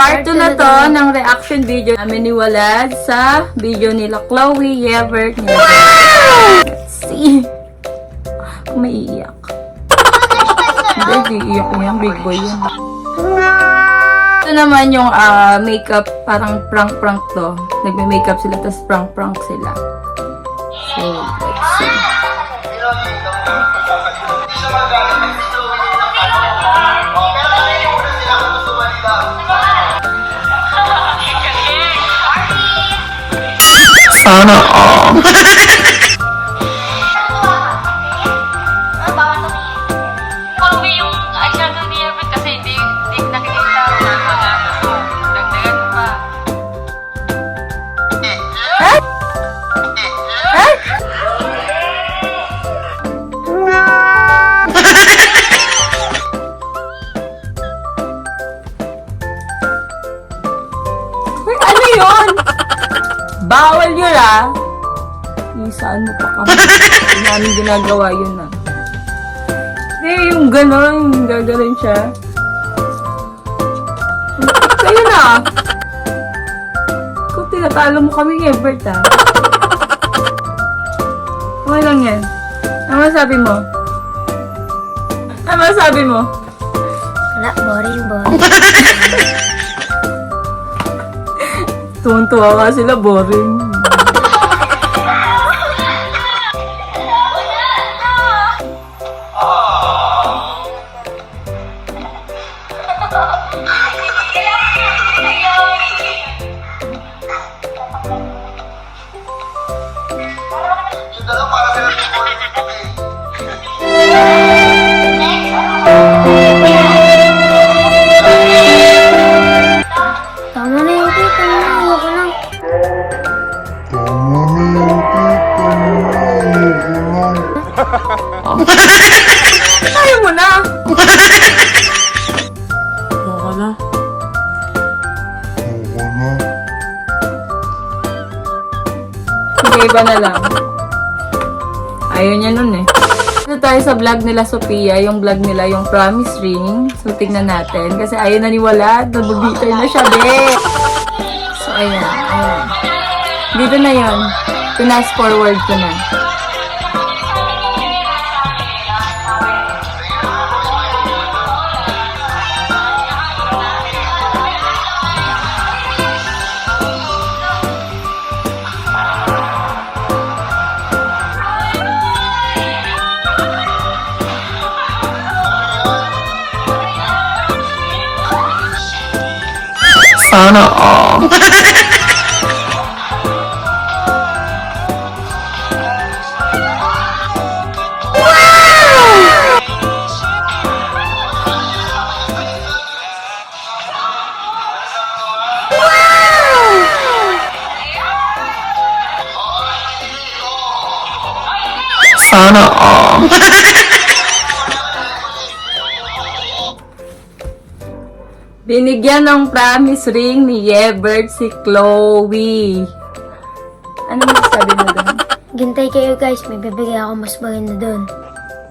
Part 2 na to ng reaction video namin ni Walad sa video nila Chloe, Yebert, nila. Let's see. Kung may iiyak. Hindi, iiyak yan. Big boy yan. Ito naman yung makeup, parang prank-prank to. Nagme-makeup sila, tapos prank-prank sila. So, let's see. Sana all. Mami, yung eyeshadow ni Yabit kasi hindi nakikita ko na mga dagdagan mo pa. Uy, ano yun? Bawal yun Isaan mo pa kami. Hindi namin ginagawa yun yung gano'n, yung gaganon siya. Kayo na. Kung tinatalo mo kami, Ebert Okay lang yan. Ano masabi mo? Ano masabi mo? Wala, boring. Tuwan-tuwa ka sila, boring. Tama na yung tita, ayoko na. Ayaw mo na. Baka na. Sige, iba na lang. Ayaw niya nun Ito tayo sa vlog nila Sophia, yung vlog nila, yung promise ring. So, tignan natin. Kasi ayaw na ni Walad. Nabubitay na siya, be. So, ayan. Dito na yun. Pinas forward ko na. Sana all. Sana all. Binigyan ng promise ring ni Yebert si Chloe. Ano masasabi mo doon? Gintay kayo guys, may bibigay ako mas maganda doon.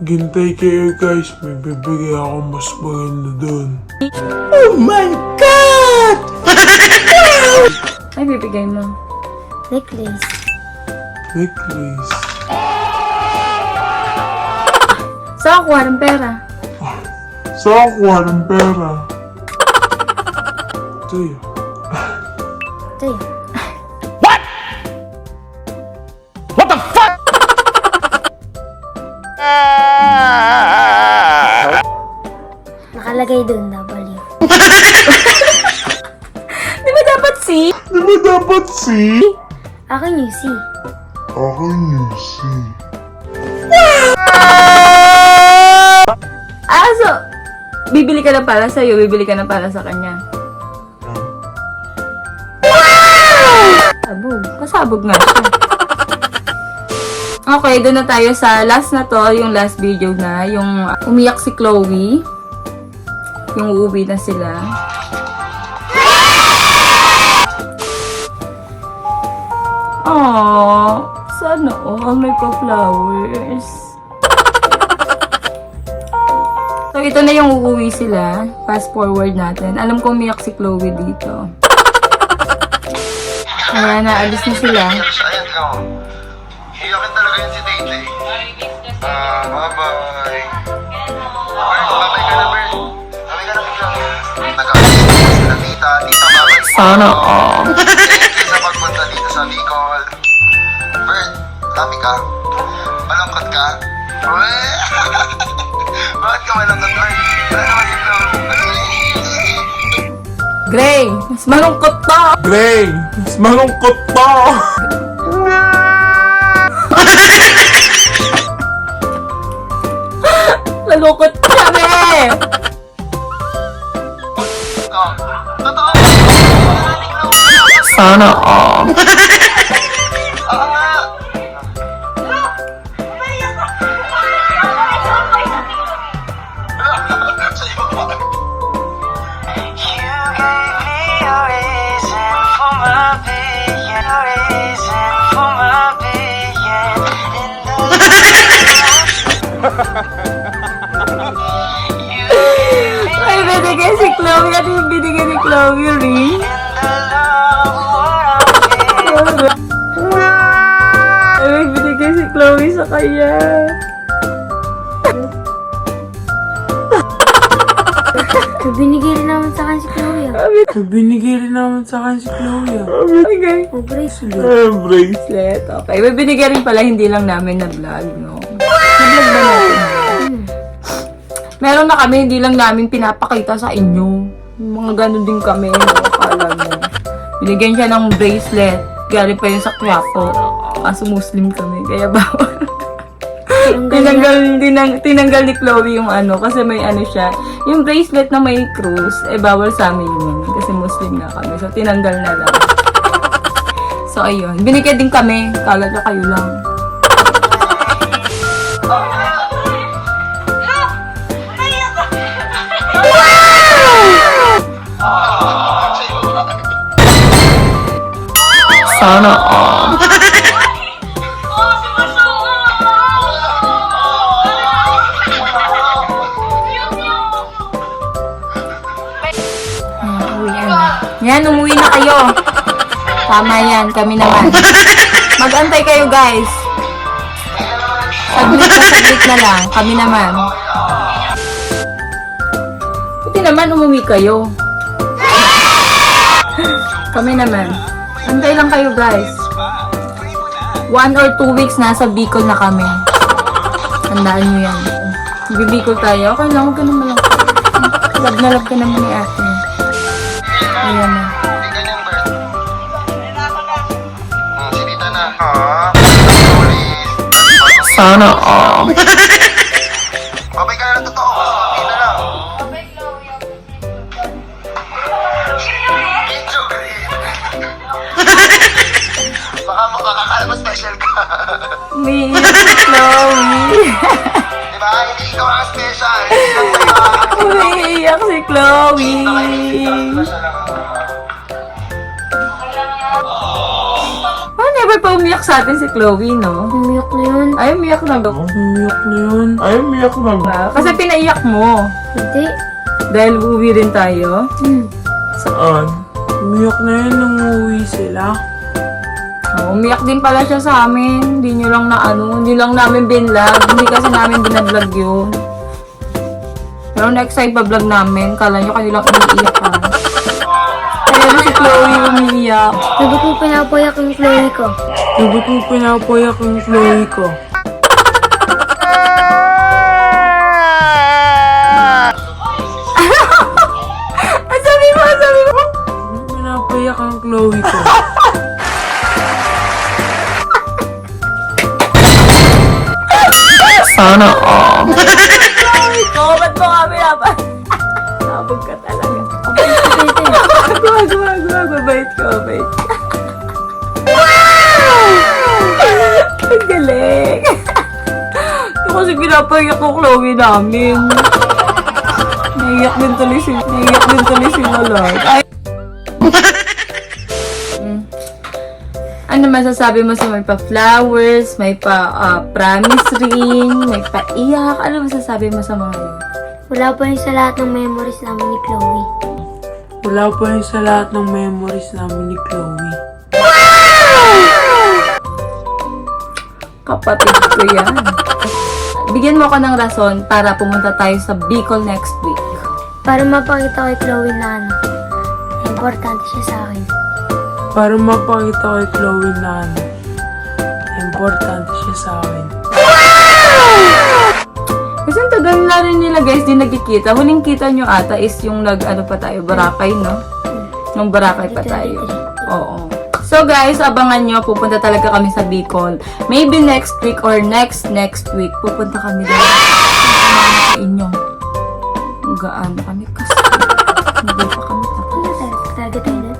Gintay kayo guys, may bibigay ako mas maganda dun. Oh my God! Ay, bibigay mo. Necklace. Necklace. Saan kuha ng pera? Saan kuha ng pera? Sa'yo. Sa'yo. Nakalagay doon W. Di ba dapat C? Di ba dapat C? Akin yung C. Akin yung C. So, bibili ka na para sa'yo, bibili ka na para sa kanya. Sabog. Kasabog nga siya. Okay, doon na tayo sa last na to, yung last video na, yung umiyak si Chloe. Yung uuwi na sila. Aww, sana all may pa-flowers. So, So, ito na yung uuwi sila. Fast forward natin. Alam ko umiyak si Chloe dito. Ayan, naalis na sila. Ayan ka. Iyakin talaga yun si Tay-Tay. Bye-bye. Bert, babay ka na, Bert. Babay ka na, bigla. Nag-aalis na sila, tita. Tita, babay. Sana all. Thank you sa pagpunta dito sa Bicol. Bert, happy ka? Malungkot ka? Bakit ka malungkot, Bert? Wala naman ito. Gray, mas malungkot to. Gray, mas malungkot to. Malungkot kami. Oh, totoo. Sana all. Ay, binigay si Chloe. Ano yung binigay ni Chloe, ring? Ay, binigay si Chloe sa kanya. Binigay rin naman sa akin si Chloe. Binigay rin naman sa akin si Chloe. Okay. Oh, bracelet. Bracelet. Okay. May binigay rin pala, hindi lang namin na vlog, no? Na-vlog ba natin? Meron na kami, hindi lang namin pinapakita sa inyo. Mga ganun din kami, no? Akala mo. Binigyan siya ng bracelet. Galing pa yun sa Quiapo. Kaso Muslim kami, kaya bawal. tinanggal ni Chloe yung ano, kasi may ano siya. Yung bracelet na may cross, bawal sa amin yun. Kasi Muslim na kami. So, tinanggal na lang. So, ayun. Binigyan din kami. Kala nyo kayo lang. Sana all. Yan, umuwi na kayo. Tama yan, kami naman. Mag-antay kayo, guys. Saglit na lang. Kami naman. Buti naman, umuwi kayo. Kami naman. Antay lang kayo, guys. 1 or 2 weeks nasa Bicol na kami. Tandaan nyo yan. Bibicol tayo. Okay lang, huwag ka naman lang. Love na love ka naman ni ate. Ayan na. Hindi ganyan, Bert. Si tita na. Please. Sana all. Babay ka na ng totoo. Tita na. Video Baka makakakala mo special ka. Me, Chloe. Diba? Hindi ikaw ang special. Hindi lang kayo. Umiiyak si Chloe. Oh, never pa umiyak sa atin si Chloe, no? Umiyak na yun. Ay, umiyak na ba? Umiyak na yun. Ay, umiyak na ba? Kasi pinaiyak mo. Hindi. Dahil uwi rin tayo. Saan? Umiyak na yun nung uuwi sila. Oh, umiyak din pala siya sa amin. Hindi nyo lang na hindi lang namin binlog. Hindi kasi namin binablog yun. Pero next time pa-vlog namin, kala nyo kayo lang umiiyak ha. Kaya si Chloe umiiyak. Sabi ko pinapayak yung Chloe ko. Sabi ko pinapayak yung Chloe ko. Sabi mo. Pinapayak ang Chloe ko. Sana all. Chloe ko, ba't mo kami napan? Sabog ka talaga. Mabait ka. Ang galing. Ito kasi pinapayak ko Chloe namin. Naiyak din tuloy si Lolo. Ay. Ano masasabi mo sa may pa-flowers, may pa-promise ring, may pa-iyak? Ano masasabi mo sa mga yun? Wala pa yun sa lahat ng memories namin ni Chloe. Wala pa yun sa lahat ng memories namin ni Chloe. Kapatid ko yan. Bigyan mo ako ng rason para pumunta tayo sa Bicol next week. Para mapakita kay Chloe na importante siya sa akin. Para mapakita kay Chloe na importante siya sa akin. Kasi ang tagal na rin nila guys, di nagkikita. Huling kita nyo ata is yung pa tayo, Boracay, no? Nung Boracay pa tayo. Oo. So guys, abangan nyo, pupunta talaga kami sa Bicol. Maybe next week or next week, pupunta kami doon sa inyo. Gaano kami kasi. Hindi pa kami tapos. Target tayo na.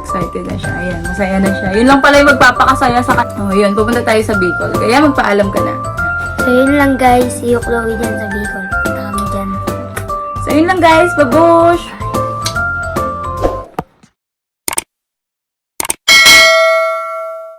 Excited na siya. Ayan, masaya na siya. Yun lang pala yung magpapakasaya sa kanya. Oh, yun, pupunta tayo sa Bicol. Kaya magpaalam ka na. So yun lang guys, see you Chloe dyan sa Bicol. Punta kami dyan. So yun lang guys, babush!